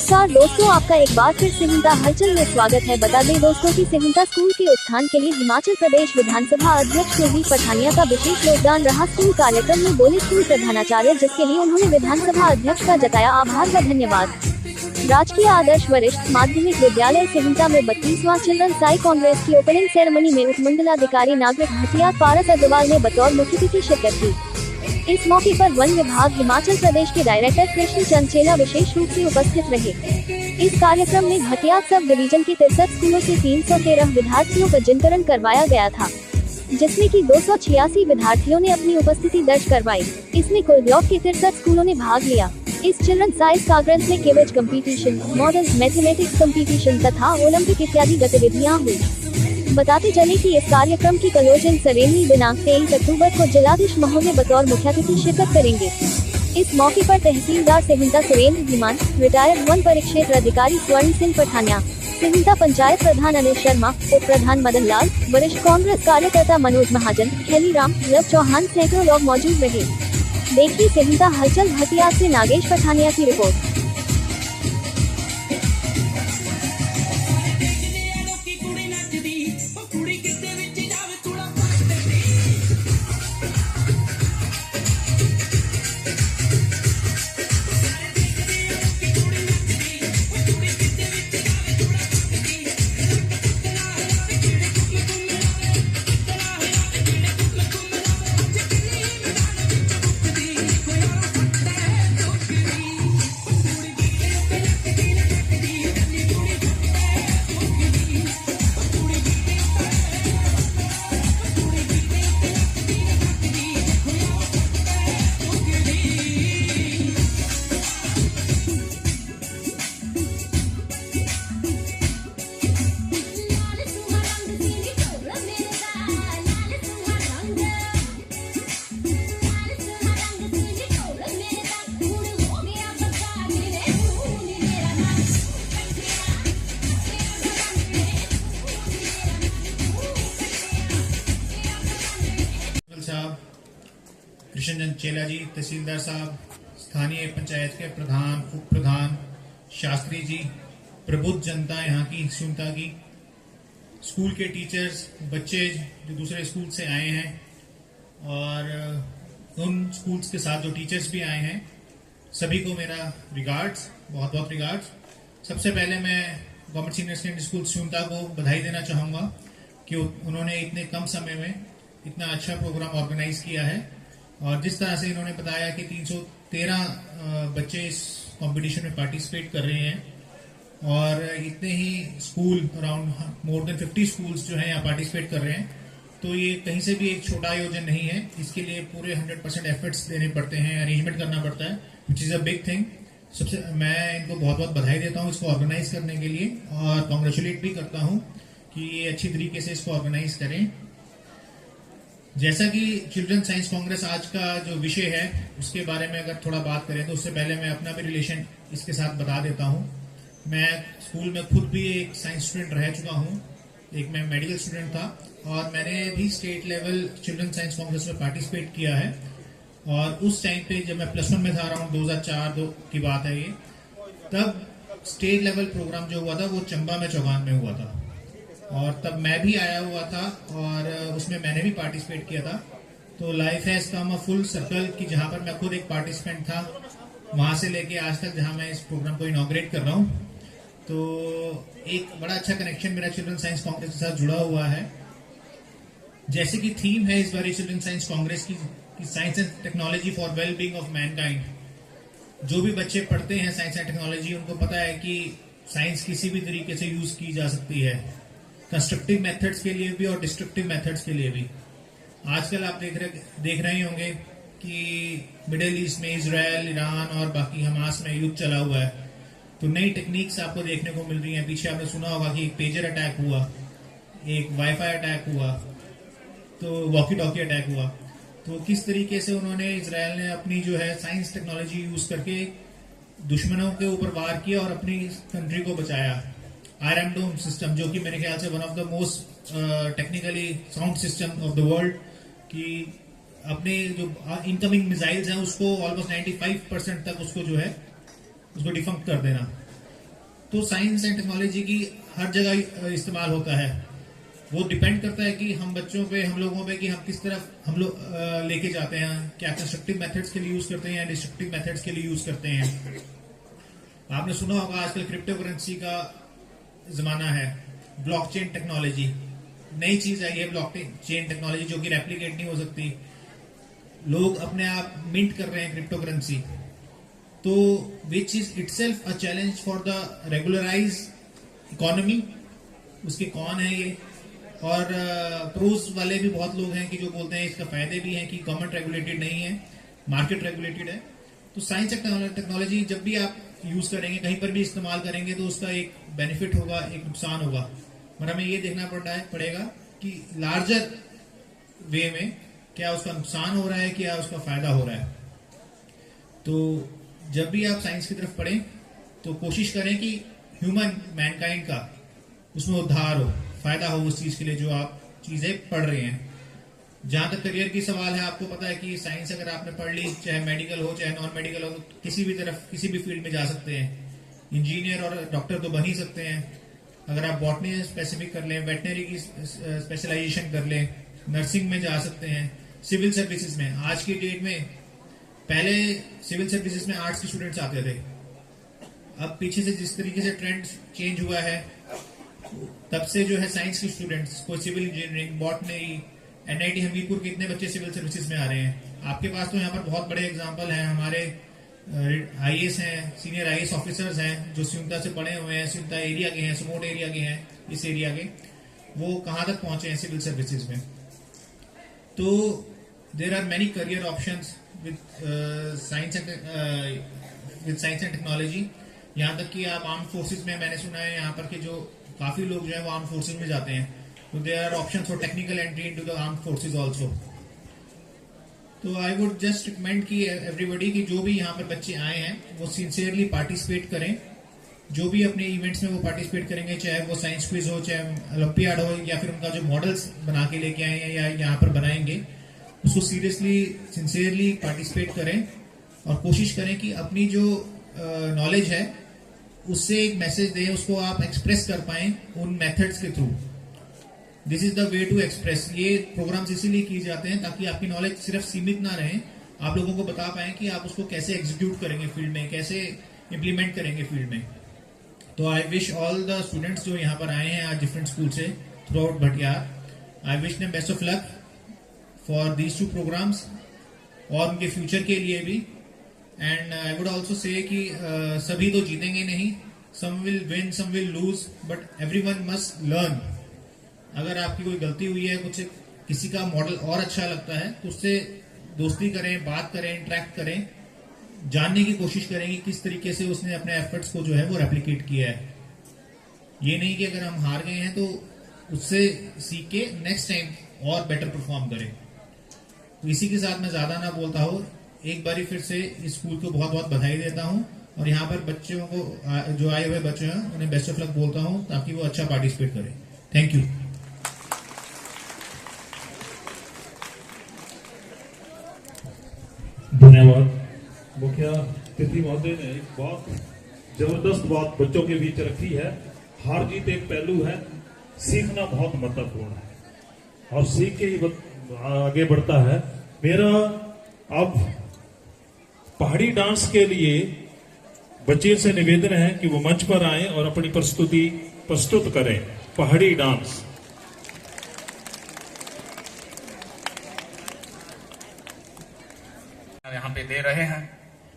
नमस्कार दोस्तों, आपका एक बार फिर सिहुंता हलचल में स्वागत है। बता दें दोस्तों कि सिहुंता स्कूल के उत्थान के लिए हिमाचल प्रदेश विधानसभा अध्यक्ष कुलदीप पठानिया का विशेष योगदान रहा। स्कूल कार्यक्रम में बोले स्कूल प्रधानाचार्य, जिसके लिए उन्होंने विधानसभा अध्यक्ष का जताया आभार व धन्यवाद। राजकीय आदर्श वरिष्ठ माध्यमिक विद्यालय सिहुंता में 32वां चिल्ड्रन साई कांग्रेस की ओपनिंग सेरेमनी में उपमंडलाधिकारी नागरिक भटियात पारस अग्रवाल ने बतौर मुख्य अतिथि शिरकत की। इस मौके पर वन विभाग हिमाचल प्रदेश के डायरेक्टर कृष्ण चंद चेला विशेष रूप से उपस्थित रहे। इस कार्यक्रम में भटियात सब डिवीजन के 63 स्कूलों से 313 विद्यार्थियों का पंजीकरण करवाया गया था, जिसमें कि 286 विद्यार्थियों ने अपनी उपस्थिति दर्ज करवाई। इसमें कुल ब्लॉक के 63 स्कूलों ने भाग लिया। इस चिल्ड्रन साइंस कांग्रेस में केवेज कंपटीशन, मॉडल मैथमेटिक्स कंपटीशन तथा ओलंपिक इत्यादि गतिविधियां हुई। बताते चले कि इस कार्यक्रम की कलोजन सेरेमनी दिनांक 23 अक्टूबर को जिलाधीश महोदय बतौर मुख्य अतिथि शिरकत करेंगे। इस मौके पर तहसीलदार सिहुंता सुरेंद्र धीमान, रिटायर्ड वन परिक्षेत्र अधिकारी स्वर्ण सिंह पठानिया, सिहुंता पंचायत प्रधान अनिल शर्मा, उप प्रधान मदन लाल, वरिष्ठ कांग्रेस कार्यकर्ता मनोज महाजन, खेली राम, लव चौहान सैकड़ों लोग मौजूद रहे। देखिए सिहुंता हलचल भटियात से नागेश पठानिया की रिपोर्ट। कृष्ण चंद चेला जी, तहसीलदार साहब, स्थानीय पंचायत के प्रधान, उप प्रधान, शास्त्री जी, प्रबुद्ध जनता यहाँ की सिहुंता की, स्कूल के टीचर्स, बच्चे जो दूसरे स्कूल से आए हैं और उन स्कूल्स के साथ जो टीचर्स भी आए हैं, सभी को मेरा रिगार्ड्स, बहुत बहुत रिगार्ड्स। सबसे पहले मैं government senior secondary school Sihunta को बधाई देना चाहूँगा कि उन्होंने इतने कम समय में इतना अच्छा प्रोग्राम ऑर्गेनाइज किया है। और जिस तरह से इन्होंने बताया कि 313 बच्चे इस कंपटीशन में पार्टिसिपेट कर रहे हैं और इतने ही school, around more than 50 schools जो हैं यहाँ पार्टिसिपेट कर रहे हैं, तो ये कहीं से भी एक छोटा आयोजन नहीं है। इसके लिए पूरे 100% एफर्ट्स देने पड़ते हैं, अरेंजमेंट करना पड़ता है, which is a big thing. सबसे मैं इनको बहुत बहुत बधाई देता हूँ इसको ऑर्गेनाइज करने के लिए और कॉन्ग्रेचुलेट भी करता हूँ कि ये अच्छी तरीके से इसको ऑर्गेनाइज करें। जैसा कि चिल्ड्रन साइंस कांग्रेस आज का जो विषय है उसके बारे में अगर थोड़ा बात करें तो उससे पहले मैं अपना भी रिलेशन इसके साथ बता देता हूँ। मैं स्कूल में खुद भी एक साइंस स्टूडेंट रह चुका हूँ, एक मैं मेडिकल स्टूडेंट था और मैंने भी state level children science Congress में पार्टिसिपेट किया है। और उस टाइम पे जब मैं +1 में था, अराउंड 2004 की बात है ये, तब स्टेट लेवल प्रोग्राम जो हुआ था वो चंबा में चौगान में हुआ था और तब मैं भी आया हुआ था और उसमें मैंने भी पार्टिसिपेट किया था। तो life has come a full circle कि जहाँ पर मैं खुद एक पार्टिसिपेंट था, वहाँ से लेके आज तक जहाँ मैं इस प्रोग्राम को इनॉग्रेट कर रहा हूँ, तो एक बड़ा अच्छा कनेक्शन मेरा चिल्ड्रन साइंस कांग्रेस के साथ जुड़ा हुआ है। जैसे कि थीम है इस बार चिल्ड्रन साइंस कांग्रेस की, science and technology for well being of Mankind. जो भी बच्चे पढ़ते हैं साइंस एंड टेक्नोलॉजी, उनको पता है कि साइंस किसी भी तरीके से यूज की जा सकती है, कंस्ट्रक्टिव मेथड्स के लिए भी और डिस्ट्रक्टिव मेथड्स के लिए भी। आजकल आप देख रहे होंगे कि मिडिल ईस्ट में इजराइल, ईरान और बाकी हमास में युद्ध चला हुआ है, तो नई टेक्निक्स आपको देखने को मिल रही हैं। पीछे आपने सुना होगा कि एक पेजर अटैक हुआ, एक वाईफाई अटैक हुआ, तो वॉकी टॉकी अटैक हुआ। तो किस तरीके से उन्होंने, इजराइल ने अपनी जो है साइंस टेक्नोलॉजी यूज करके दुश्मनों के ऊपर वार किया और अपनी कंट्री को बचाया। आयरन डोम सिस्टम, जो कि मेरे ख्याल से one of the most technically sound system of the world, कि अपने जो इनकमिंग मिसाइल्स हैं उसको ऑलमोस्ट 95% तक उसको जो है उसको डिफंक्ट कर देना। तो साइंस एंड टेक्नोलॉजी की हर जगह इस्तेमाल होता है। वो डिपेंड करता है कि हम बच्चों पे, हम लोगों पे, कि हम किस तरफ हम लोग लेके जाते हैं, क्या कंस्ट्रक्टिव मेथड्स के लिए यूज करते हैं या डिस्ट्रक्टिव मेथड्स के लिए यूज करते हैं। आपने सुना होगा आजकल क्रिप्टो करेंसी का जमाना है, ब्लॉकचेन टेक्नोलॉजी नई चीज आई है। ब्लॉकचेन टेक्नोलॉजी जो कि रेप्लिकेट नहीं हो सकती। लोग अपने आप मिंट कर रहे हैं क्रिप्टो करेंसी, तो which is itself a challenge for the regularise economy. उसके कौन है ये, और प्रोज वाले भी बहुत लोग हैं कि जो बोलते हैं इसका फायदे भी हैं कि गवर्नमेंट रेगुलेटेड नहीं है, मार्केट रेगुलेटेड है। तो साइंस एंड टेक्नोलॉजी जब भी आप यूज करेंगे, कहीं पर भी इस्तेमाल करेंगे, तो उसका एक बेनिफिट होगा, एक नुकसान होगा। और हमें ये देखना पड़ेगा कि लार्जर वे में क्या उसका नुकसान हो रहा है, क्या उसका फायदा हो रहा है। तो जब भी आप साइंस की तरफ पढ़ें तो कोशिश करें कि ह्यूमन मैनकाइंड का उसमें उद्धार हो, फायदा हो उस चीज के लिए जो आप चीजें पढ़ रहे हैं। जहां तक करियर की सवाल है, आपको पता है कि साइंस अगर आपने पढ़ ली, चाहे मेडिकल हो चाहे नॉन मेडिकल हो, तो किसी भी तरफ किसी भी फील्ड में जा सकते हैं। इंजीनियर और डॉक्टर तो बन ही सकते हैं। अगर आप बॉटनी स्पेसिफिक कर लें, वेटनरी की स्पेशलाइजेशन कर लें, नर्सिंग में जा सकते हैं, सिविल सर्विसेज में। आज की डेट में, पहले सिविल सर्विसेज में आर्ट्स के स्टूडेंट्स आते थे, अब पीछे से जिस तरीके से ट्रेंड चेंज हुआ है, तब से जो है साइंस के स्टूडेंट्स, कोई civil engineering, botany, NIT Hamirpur के इतने बच्चे सिविल सर्विसेज में आ रहे हैं। आपके पास तो यहाँ पर बहुत बड़े एग्जांपल हैं। हमारे आईएएस हैं, सीनियर आईएएस ऑफिसर्स हैं जो स्यूमता से पढ़े हुए हैं, स्यूमता एरिया के हैं, समोट एरिया के हैं, इस एरिया के, वो कहाँ तक पहुंचे हैं सिविल सर्विसेज में। तो there are many career options with science and technology. यहाँ तक कि आप आर्म फोर्सेज में, मैंने सुना है यहाँ पर कि जो काफी लोग जो है वो आर्म फोर्सेज में जाते हैं, तो there are options for technical entry into the armed forces also. तो आई वुड जस्ट रिकमेंड कि एवरीबॉडी कि जो भी यहाँ पर बच्चे आए हैं वो सिंसियरली पार्टिसिपेट करें। जो भी अपने इवेंट्स में वो पार्टिसिपेट करेंगे, चाहे वो साइंस क्विज हो, चाहे ओलंपियाड हो, या फिर उनका जो मॉडल्स बना के लेके आए हैं या यहाँ पर बनाएंगे, उसको सीरियसली सिंसियरली पार्टिसिपेट करें और कोशिश करें कि अपनी जो नॉलेज है उससे एक मैसेज दें, उसको आप एक्सप्रेस कर पाएं उन मेथड्स के through. This is the way to express. ये प्रोग्राम्स इसीलिए किए जाते हैं ताकि आपकी नॉलेज सिर्फ सीमित ना रहे, आप लोगों को बता पाएं कि आप उसको कैसे एग्जीक्यूट करेंगे फील्ड में, कैसे इंप्लीमेंट करेंगे फील्ड में। तो I wish all the students जो यहाँ पर आए हैं आज डिफरेंट स्कूल से throughout Bhatiyar, I wish them best of luck for these 2 programmes और उनके फ्यूचर के लिए भी। And I would also say कि सभी तो जीतेंगे नहीं, some will win some will lose, but everyone must learn. अगर आपकी कोई गलती हुई है, कुछ किसी का मॉडल और अच्छा लगता है, तो उससे दोस्ती करें, बात करें, इंटरेक्ट करें, जानने की कोशिश करें कि किस तरीके से उसने अपने एफर्ट्स को जो है वो रेप्लिकेट किया है। ये नहीं कि अगर हम हार गए हैं तो उससे सीख के नेक्स्ट टाइम और बेटर परफॉर्म करें। तो इसी के साथ मैं ज्यादा ना बोलता हूँ, एक बारी फिर से इस स्कूल को बहुत बहुत बधाई देता हूँ और यहाँ पर बच्चों को, जो आए हुए बच्चे हैं, उन्हें बेस्ट ऑफ लक बोलता हूँ ताकि वो अच्छा पार्टिसिपेट करें। Thank you. धन्यवाद। मुख्य अतिथि महोदय ने एक बहुत जबरदस्त बात बच्चों के बीच रखी है। हार जीत एक पहलू है, सीखना बहुत महत्वपूर्ण है और सीख के ही आगे बढ़ता है। मेरा अब पहाड़ी डांस के लिए बच्चे से निवेदन है कि वो मंच पर आए और अपनी प्रस्तुति प्रस्तुत करें। पहाड़ी डांस यहाँ पे दे रहे हैं।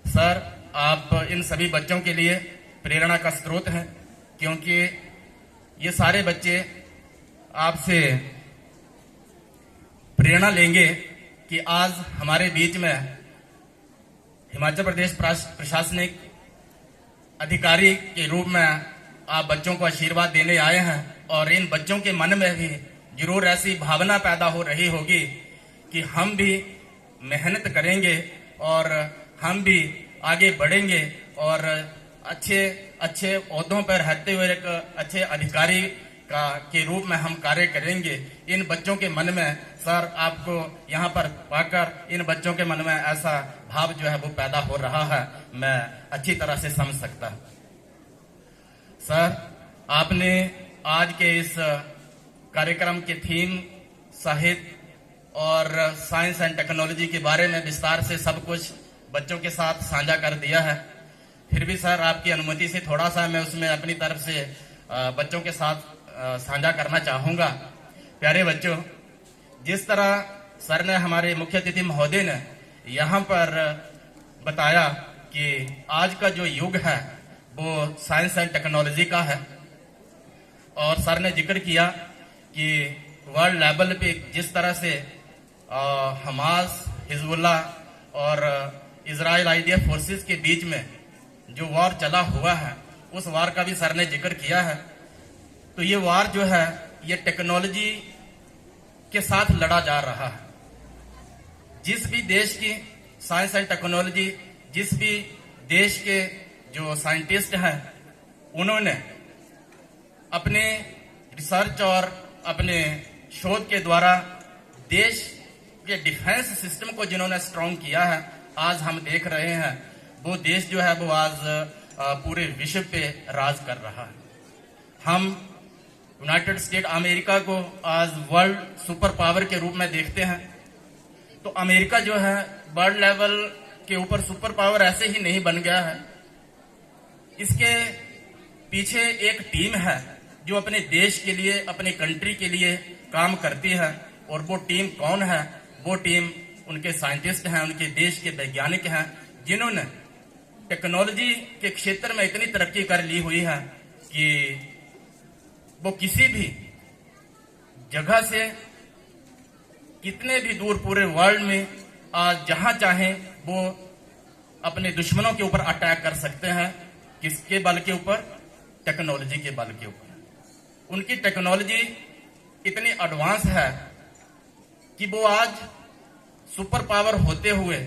सर, आप इन सभी बच्चों के लिए प्रेरणा का स्रोत हैं, क्योंकि ये सारे बच्चे आपसे प्रेरणा लेंगे कि आज हमारे बीच में हिमाचल प्रदेश प्रशासनिक अधिकारी के रूप में आप बच्चों को आशीर्वाद देने आए हैं और इन बच्चों के मन में भी जरूर ऐसी भावना पैदा हो रही होगी कि हम भी मेहनत करेंगे और हम भी आगे बढ़ेंगे और अच्छे अच्छे ओहदों पर रहते हुए एक अच्छे अधिकारी के रूप में हम कार्य करेंगे। इन बच्चों के मन में सर, आपको यहाँ पर पाकर इन बच्चों के मन में ऐसा भाव जो है वो पैदा हो रहा है, मैं अच्छी तरह से समझ सकता हूँ। सर, आपने आज के इस कार्यक्रम के थीम साहित्य और साइंस एंड टेक्नोलॉजी के बारे में विस्तार से सब कुछ बच्चों के साथ साझा कर दिया है। फिर भी सर, आपकी अनुमति से थोड़ा सा मैं उसमें अपनी तरफ से बच्चों के साथ साझा करना चाहूंगा। प्यारे बच्चों, जिस तरह सर ने, हमारे मुख्य अतिथि महोदय ने यहाँ पर बताया कि आज का जो युग है वो साइंस एंड टेक्नोलॉजी का है, और सर ने जिक्र किया कि वर्ल्ड लेवल पे जिस तरह से हमास, हिजबुल्ला और इजराइल आईडीएफ फोर्सेस के बीच में जो वार चला हुआ है, उस वार का भी सर ने जिक्र किया है। तो ये वार जो है, ये टेक्नोलॉजी के साथ लड़ा जा रहा है। जिस भी देश की साइंस एंड टेक्नोलॉजी, जिस भी देश के जो साइंटिस्ट हैं, उन्होंने अपने रिसर्च और अपने शोध के द्वारा देश के डिफेंस सिस्टम को जिन्होंने स्ट्रॉन्ग किया है, आज हम देख रहे हैं वो देश जो है वो आज पूरे विश्व पे राज कर रहा है। हम यूनाइटेड स्टेट अमेरिका को आज वर्ल्ड सुपर पावर के रूप में देखते हैं। तो अमेरिका जो है वर्ल्ड लेवल के ऊपर सुपर पावर ऐसे ही नहीं बन गया है। इसके पीछे एक टीम है जो अपने देश के लिए, अपने कंट्री के लिए काम करती है। और वो टीम कौन है? वो टीम उनके साइंटिस्ट हैं, उनके देश के वैज्ञानिक हैं, जिन्होंने टेक्नोलॉजी के क्षेत्र में इतनी तरक्की कर ली हुई है कि वो किसी भी जगह से, कितने भी दूर पूरे वर्ल्ड में आज जहां चाहें वो अपने दुश्मनों के ऊपर अटैक कर सकते हैं। किसके बल के ऊपर? टेक्नोलॉजी के बल के ऊपर। उनकी टेक्नोलॉजी इतनी एडवांस है कि वो आज सुपर पावर होते हुए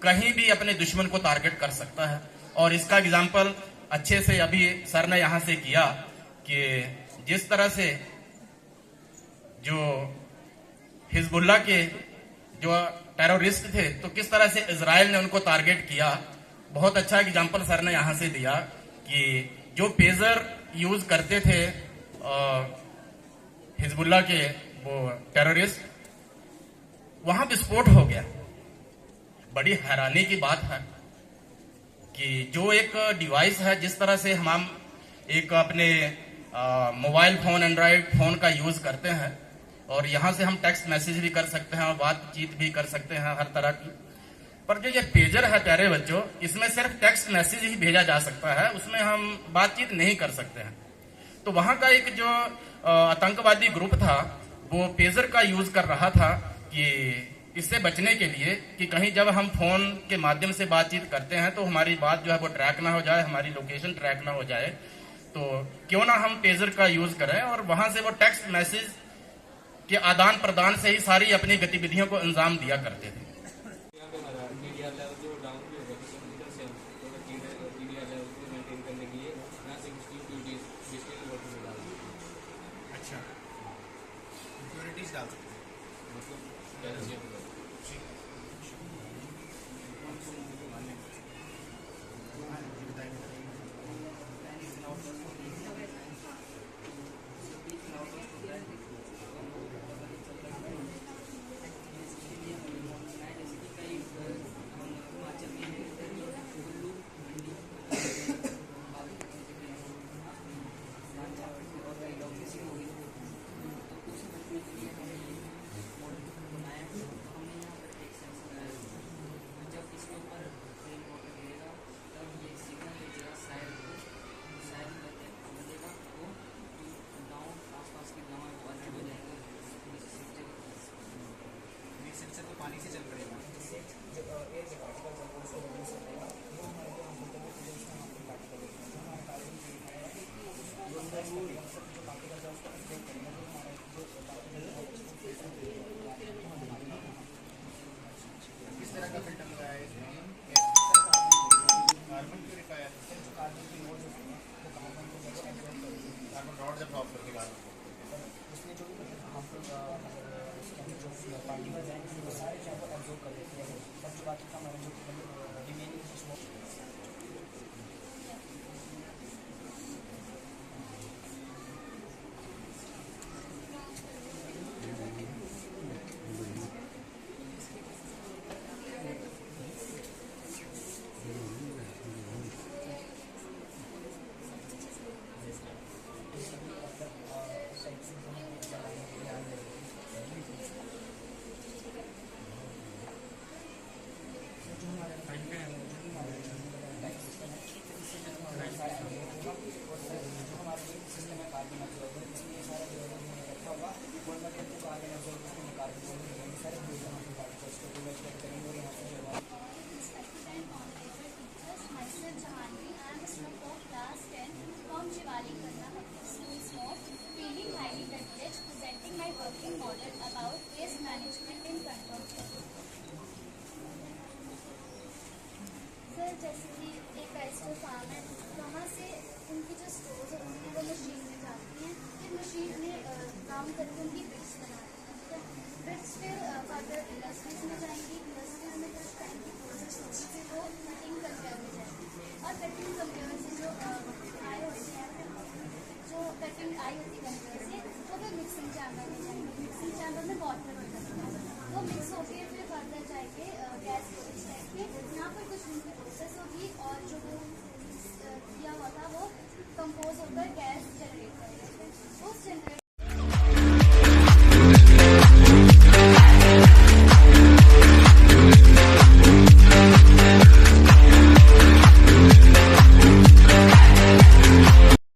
कहीं भी अपने दुश्मन को टारगेट कर सकता है। और इसका एग्जाम्पल अच्छे से अभी सर ने यहां से किया कि जिस तरह से जो हिजबुल्ला के जो टेररिस्ट थे, तो किस तरह से इजराइल ने उनको टारगेट किया। बहुत अच्छा एग्जाम्पल सर ने यहां से दिया कि जो पेजर यूज करते थे हिजबुल्ला के वो टेररिस्ट, वहां विस्फोट हो गया। बड़ी हैरानी की बात है कि जो एक डिवाइस है, जिस तरह से हम एक अपने मोबाइल फोन, एंड्रॉइड फोन का यूज करते हैं, और यहां से हम टेक्स्ट मैसेज भी कर सकते हैं और बातचीत भी कर सकते हैं हर तरह की। पर जो ये पेजर है प्यारे बच्चों, इसमें सिर्फ टेक्स्ट मैसेज ही भेजा जा सकता है, उसमें हम बातचीत नहीं कर सकते हैं। तो वहां का एक जो आतंकवादी ग्रुप था, वो पेजर का यूज कर रहा था कि इससे बचने के लिए कि कहीं जब हम फोन के माध्यम से बातचीत करते हैं तो हमारी बात जो है वो ट्रैक ना हो जाए, हमारी लोकेशन ट्रैक ना हो जाए, तो क्यों ना हम पेजर का यूज करें। और वहां से वो टेक्स्ट मैसेज के आदान प्रदान से ही सारी अपनी गतिविधियों को अंजाम दिया करते थे। अच्छा, इम्प्योरिटीज डाल सकते हैं। पानी से चल पड़ेगा। किस तरह का फिल्टर लगाया है इसमें? कार्बन प्यूरिफायर, कार्बन रॉड जब ड्रॉप करके उसमें जो पार्टिकल्स आएंगे वो सारे चारों एब्जॉर्ब कर लेते हैं, और जो बाकी का हमारा जो रिमेनिंग राउंड करके उनकी बिट्स बनाते हैं। बिट्स फिर फर्दर इंडस्ट्रीज में जाएंगी, इंडस्ट्री में जब टाइम की प्रोसेस होगी फिर वो कटिंग कंपेयर में जाएंगी, और कटिंग कंपेयर से जो आए होते हैं, जो कटिंग आई होती है कंपेयर से, वो फिर मिक्सिंग चैम्बर में जाएंगे। मिक्सिंग चैम्बर में वाटर होता है, वो मिक्स होकर फिर फर्दर जाएंगे गैस स्टोरेज टाइप के, यहाँ पर कुछ उनकी प्रोसेस होगी और जो वो किया हुआ था वो कंपोज होकर गैस